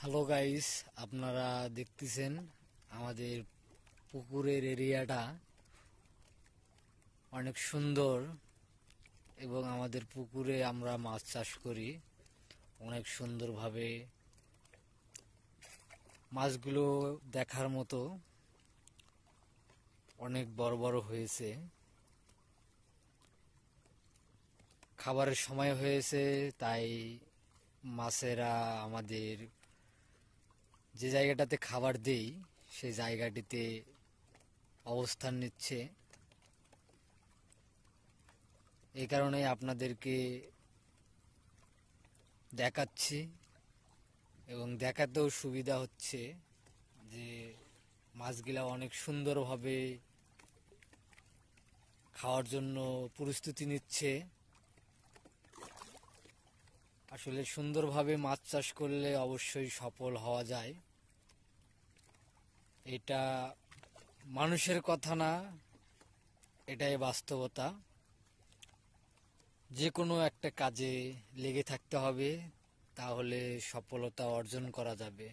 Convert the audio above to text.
Hello guys, আপনারা দেখতেছেন আমাদের পুকুরের এরিয়াটা অনেক সুন্দর। এবং আমাদের পুকুরে আমরা মাছ চাষ করি অনেক সুন্দরভাবে। মাছগুলো দেখার মতো অনেক বড় বড় হয়েছে। খাবারের সময় হয়েছে, তাই মাছেরা আমাদের যে জায়গাটাতে খাবার দেই সেই জায়গাটিতে অবস্থান নিচ্ছে। এই কারণে আপনাদেরকে দেখাচ্ছি এবং দেখাতেও সুবিধা হচ্ছে যে মাছগুলা অনেক সুন্দরভাবে খাওয়ার জন্য প্রস্তুতি নিচ্ছে। আসলে সুন্দরভাবে মাছ চাষ করলে অবশ্যই সফল হওয়া যায়। এটা মানুষের কথা না, এটাই বাস্তবতা। যে কোনো একটা কাজে লেগে থাকতে হবে, তাহলে সফলতা অর্জন করা যাবে।